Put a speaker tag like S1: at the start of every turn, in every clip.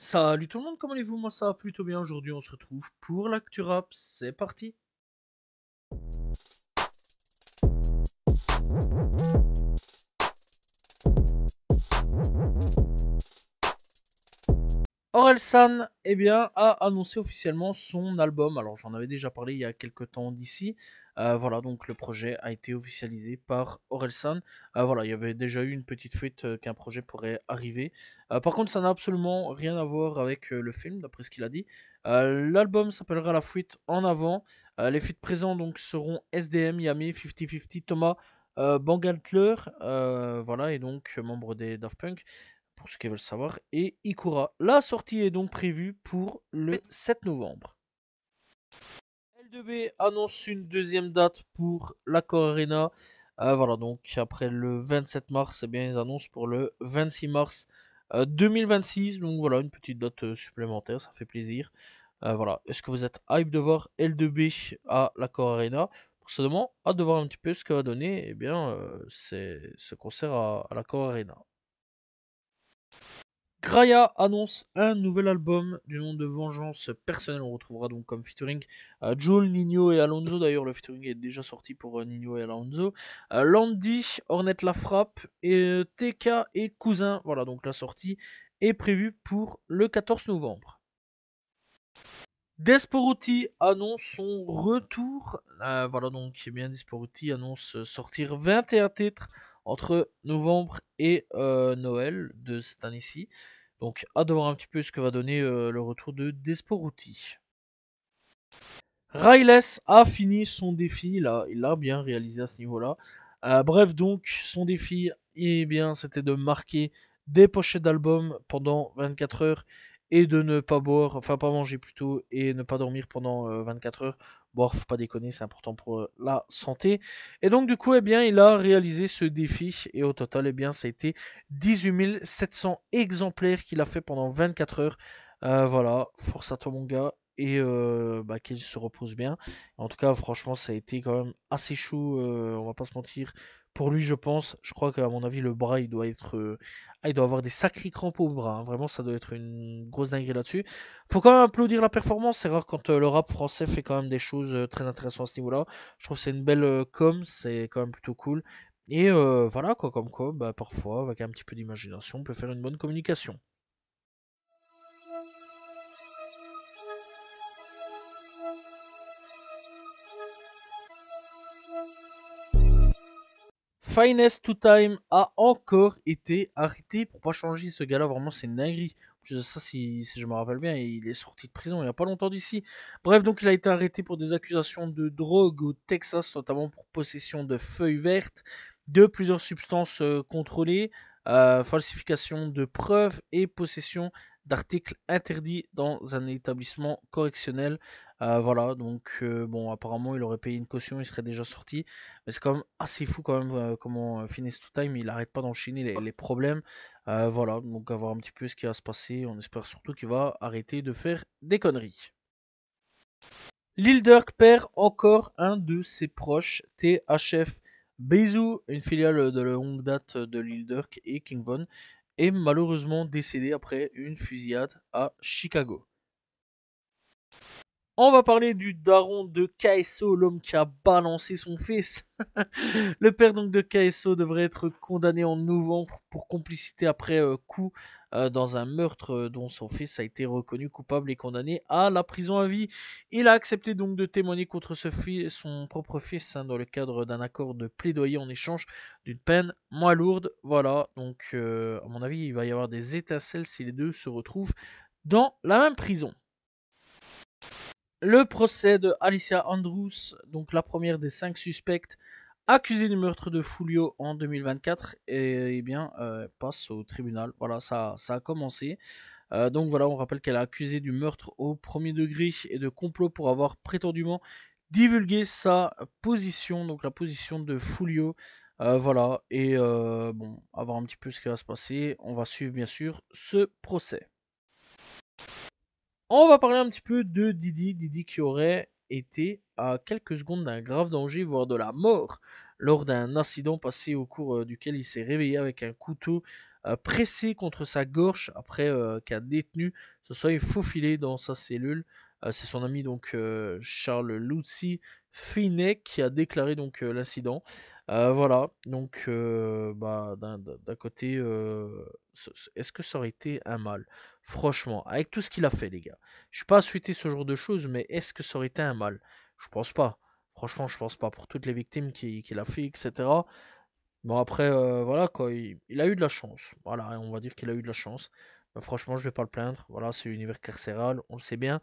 S1: Salut tout le monde, comment allez-vous? Moi ça va plutôt bien. Aujourd'hui on se retrouve pour l'actu rap, c'est parti. Orelsan a annoncé officiellement son album. Alors j'en avais déjà parlé il y a quelques temps d'ici. Voilà, donc le projet a été officialisé par Orelsan. Voilà, il y avait déjà eu une petite fuite qu'un projet pourrait arriver. Par contre, ça n'a absolument rien à voir avec le film, d'après ce qu'il a dit. L'album s'appellera La Fuite en avant. Les feats présents donc seront SDM, Yami, 50-50, Thomas, Bangalter, voilà, et donc membre des Daft Punk pour ceux qui veulent savoir, et Ikura. La sortie est donc prévue pour le 7 novembre. L2B annonce une deuxième date pour l'Accor Arena. Voilà, donc après le 27 mars, eh bien, ils annoncent pour le 26 mars 2026. Donc voilà, une petite date supplémentaire, ça fait plaisir. Voilà, est-ce que vous êtes hype de voir L2B à l'Accor Arena? Personnellement, hâte de voir un petit peu ce que va donner eh bien, c'est ce concert à l'Accor Arena. Graya annonce un nouvel album du nom de Vengeance Personnelle. On retrouvera donc comme featuring Jul, Nino et Alonso. D'ailleurs, le featuring est déjà sorti pour Nino et Alonso. Landy, Ornette La Frappe, et, TK et Cousin. Voilà, donc la sortie est prévue pour le 14 novembre. Desporuti annonce son retour. Voilà, donc eh bien Desporuti annonce sortir 21 titres entre novembre et Noël de cette année-ci. Donc, hâte de voir un petit peu ce que va donner le retour de Desporuti. Ryless a fini son défi, il l'a bien réalisé à ce niveau-là. Bref, donc, son défi, eh bien, c'était de marquer des pochettes d'albums pendant 24 heures et de ne pas boire, enfin pas manger plutôt, et ne pas dormir pendant 24 heures. Bon, faut pas déconner, c'est important pour la santé. Et donc, du coup, eh bien, il a réalisé ce défi, et au total, eh bien, ça a été 18 700 exemplaires qu'il a fait pendant 24 heures. Voilà, force à toi, mon gars, et qu'il se repose bien. En tout cas, franchement, ça a été quand même assez chaud, on va pas se mentir. Pour lui, je pense, je crois qu'à mon avis, le bras, il doit être, il doit avoir des sacrés crampes au bras, hein. Vraiment, ça doit être une grosse dinguerie là-dessus. Faut quand même applaudir la performance. C'est rare quand le rap français fait quand même des choses très intéressantes à ce niveau-là. Je trouve que c'est une belle com, c'est quand même plutôt cool. Et voilà, quoi, comme quoi, bah, parfois, avec un petit peu d'imagination, on peut faire une bonne communication. Finest to Time a encore été arrêté pour pas changer. Ce gars-là, vraiment, c'est une dinguerie. En plus de ça, si je me rappelle bien, il est sorti de prison il n'y a pas longtemps d'ici. Bref, donc il a été arrêté pour des accusations de drogue au Texas, notamment pour possession de feuilles vertes, de plusieurs substances contrôlées, falsification de preuves et possession d'articles interdits dans un établissement correctionnel. Voilà, donc bon, apparemment, il aurait payé une caution, il serait déjà sorti. Mais c'est quand même assez fou quand même comment Finish to Time il arrête pas d'enchaîner les problèmes. Voilà, donc à voir un petit peu ce qui va se passer. On espère surtout qu'il va arrêter de faire des conneries. Lil Durk perd encore un de ses proches, THF Bezou, une filiale de longue date de Lil Durk et King Von, est malheureusement décédé après une fusillade à Chicago. On va parler du daron de KSO, l'homme qui a balancé son fils. Le père donc de KSO devrait être condamné en novembre pour complicité après coup dans un meurtre dont son fils a été reconnu coupable et condamné à la prison à vie. Il a accepté donc de témoigner contre son propre fils, hein, dans le cadre d'un accord de plaidoyer en échange d'une peine moins lourde. Voilà, donc à mon avis il va y avoir des étincelles si les deux se retrouvent dans la même prison. Le procès de Alicia Andrews, donc la première des 5 suspects accusée du meurtre de Fulio en 2024, passe au tribunal. Voilà, ça a commencé. Donc voilà, on rappelle qu'elle est accusée du meurtre au premier degré et de complot pour avoir prétendument divulgué sa position, donc la position de Fulio. Voilà, et bon, à voir un petit peu ce qui va se passer. On va suivre bien sûr ce procès. On va parler un petit peu de Didi qui aurait été à quelques secondes d'un grave danger, voire de la mort, lors d'un incident passé au cours duquel il s'est réveillé avec un couteau pressé contre sa gorge après qu'un détenu se soit faufilé dans sa cellule. C'est son ami donc Charles Lucy Finet qui a déclaré donc l'incident. Voilà, donc d'un côté, est-ce que ça aurait été un mal? Franchement, avec tout ce qu'il a fait, les gars. Je suis pas à souhaiter ce genre de choses, mais est-ce que ça aurait été un mal? Je pense pas. Franchement, je pense pas. Pour toutes les victimes qu'il a fait, etc. Bon, après, voilà, quoi. Il a eu de la chance. Voilà, on va dire qu'il a eu de la chance. Mais franchement, je vais pas le plaindre. Voilà, c'est l'univers carcéral, on le sait bien.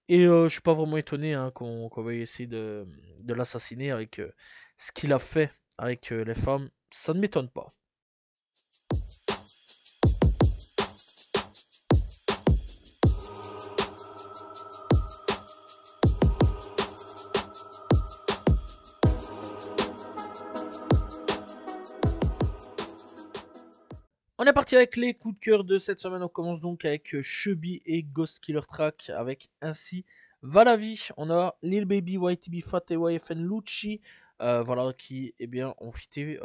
S1: Et je suis pas vraiment étonné hein, qu'on veuille essayer de l'assassiner avec ce qu'il a fait avec les femmes. Ça ne m'étonne pas. On est parti avec les coups de cœur de cette semaine. On commence donc avec Chubby et Ghost Killer Track avec Ainsi va la vie. On a Lil Baby, YTB Fat et YFN Lucci. Voilà, qui ont fité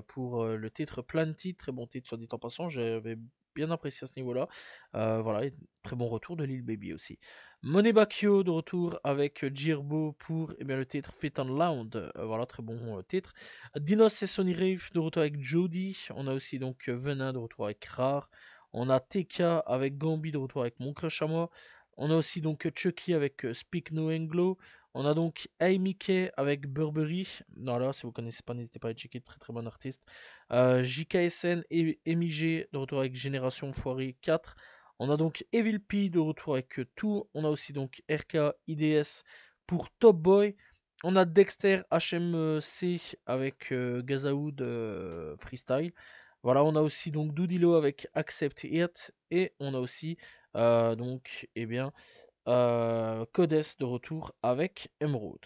S1: pour le titre Plenty. Très bon titre, soit dit en passant. J'avais bien apprécié à ce niveau-là. Voilà, très bon retour de Lil Baby aussi. Monet Bakio de retour avec Jirbo pour le titre Fit and Loud. Voilà, très bon titre. Dinos et Sonny Rave de retour avec Jody. On a aussi donc Venin de retour avec Rare. On a TK avec Gambi de retour avec Mon Crush à moi. On a aussi donc Chucky avec Speak No Anglo. On a donc Hey Mickey avec Burberry. Voilà, si vous connaissez pas, n'hésitez pas à checker, très très bon artiste. JKSN et MIG de retour avec Génération Foirée 4. On a donc Evil P de retour avec Tout. On a aussi donc RK IDS pour Top Boy. On a Dexter HMC avec Gazaoud Freestyle. Voilà, on a aussi donc Doodilo avec Accept It. Et on a aussi Codes de retour avec Emerald.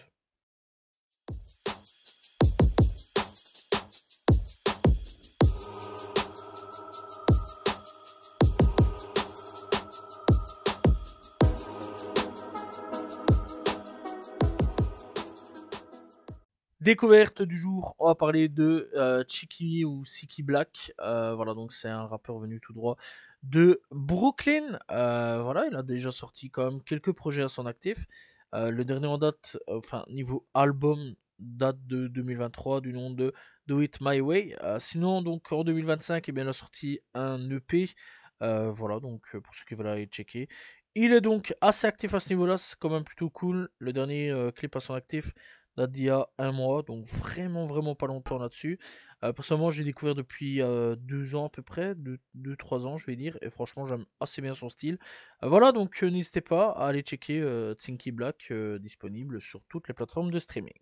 S1: Découverte du jour, on va parler de Chiki ou Siki Black. Voilà, donc c'est un rappeur venu tout droit de Brooklyn. Voilà, il a déjà sorti quand même quelques projets à son actif. Le dernier en date, niveau album, date de 2023 du nom de Do It My Way. Sinon, donc en 2025, il a sorti un EP. Voilà, donc pour ceux qui veulent aller checker. Il est donc assez actif à ce niveau-là, c'est quand même plutôt cool. Le dernier clip à son actif date d'il y a un mois, donc vraiment vraiment pas longtemps là-dessus. Personnellement, j'ai découvert depuis 2 ans à peu près, 2-3 ans je vais dire, et franchement j'aime assez bien son style. Voilà, donc n'hésitez pas à aller checker Tsinky Black, disponible sur toutes les plateformes de streaming.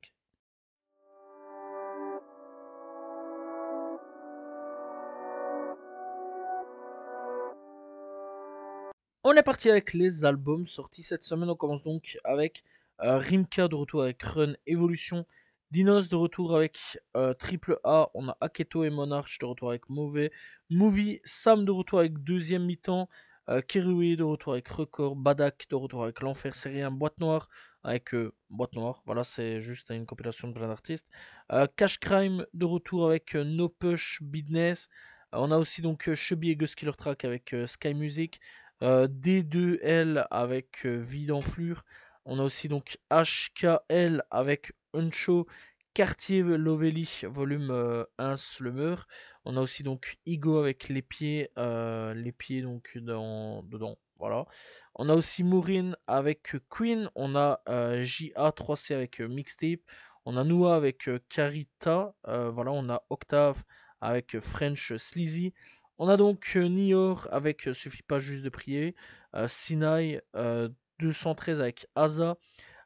S1: On est parti avec les albums sortis cette semaine. On commence donc avec Rimka de retour avec Run Evolution. Dinos de retour avec Triple A. On a Aketo et Monarch de retour avec Mauvais. Movie. Sam de retour avec Deuxième Mi-temps. Kerui de retour avec Record. Badak de retour avec L'Enfer Syrien. Boîte Noire avec Boîte Noire. Voilà, c'est juste une compilation de plein d'artistes. Cash Crime de retour avec No Push Business. On a aussi donc Chubby et Gus Killer Track avec Sky Music. D2L avec Vide en Flure. On a aussi donc HKL avec Uncho, Cartier Lovelly, volume 1 Slummer. On a aussi donc Igo avec les pieds donc dedans. Voilà. On a aussi Maureen avec Queen. On a JA3C avec Mixtape. On a Noah avec Carita. Voilà. On a Octave avec French Sleazy. On a donc Nior avec Suffit pas juste de prier. Sinai 213 avec Asa.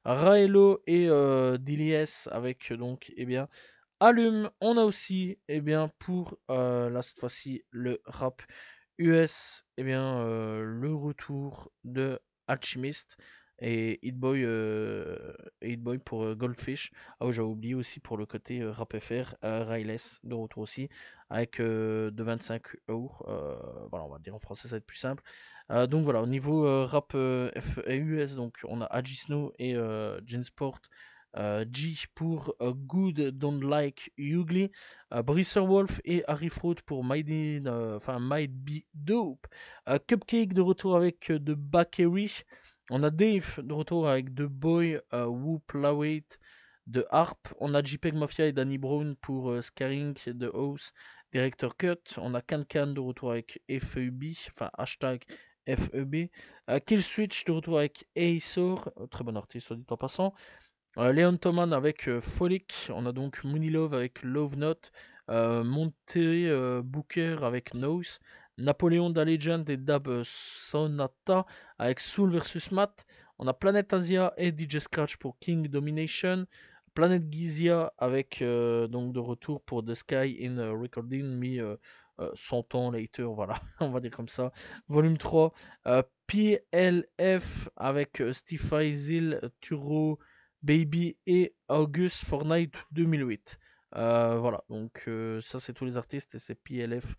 S1: Raelo et Dilies avec Allume. On a aussi pour là cette fois-ci le rap US le retour de Alchemist et Hitboy pour Goldfish. Ah oui, j'ai oublié aussi pour le côté rap FR, Rayless de retour aussi avec de 25 euros. Voilà, on va dire en français, ça va être plus simple. Donc voilà, au niveau rap US, donc on a Agisno et Gensport G pour Good Don't Like Ugly, Bricer Wolf et Harry Fraud pour Might Be Dope, Cupcake de retour avec The Bakery, on a Dave de retour avec The Boy, Whoop Lawait de Harp, on a JPEG Mafia et Danny Brown pour Scaring de House Director Cut, on a Can de retour avec FEB, enfin hashtag FEB, Kill Switch de retour avec Aesor, très bon artiste soit dit en passant, Leon Thoman avec Folic, on a donc Mooney Love avec Love Note, Monte Booker avec Nose, Napoléon da Legend et Dab Sonata avec Soul vs Matt, on a Planet Asia et DJ Scratch pour King Domination, Planet Gizia avec donc de retour pour The Sky in Recording Me 100 ans later, voilà, on va dire comme ça, volume 3, PLF avec Steve Faisal, Turo, Baby et August Fortnite 2008. Voilà, donc ça c'est tous les artistes et c'est PLF,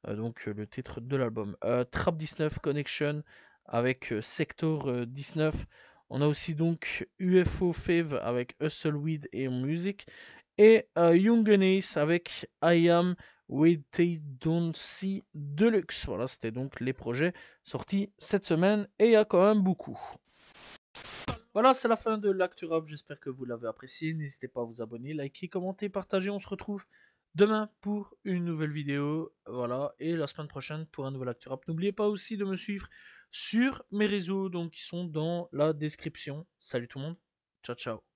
S1: donc le titre de l'album. Trap 19 Connection avec Sector 19. On a aussi donc UFO Fave avec Hustleweed et Music. Et Young Ace avec I Am With They Don't See Deluxe. Voilà, c'était donc les projets sortis cette semaine et il y a quand même beaucoup. Voilà, c'est la fin de l'Actu Rap. J'espère que vous l'avez apprécié. N'hésitez pas à vous abonner, liker, commenter, partager. On se retrouve demain pour une nouvelle vidéo. Voilà, et la semaine prochaine pour un nouvel Actu Rap. N'oubliez pas aussi de me suivre sur mes réseaux, donc qui sont dans la description. Salut tout le monde. Ciao, ciao.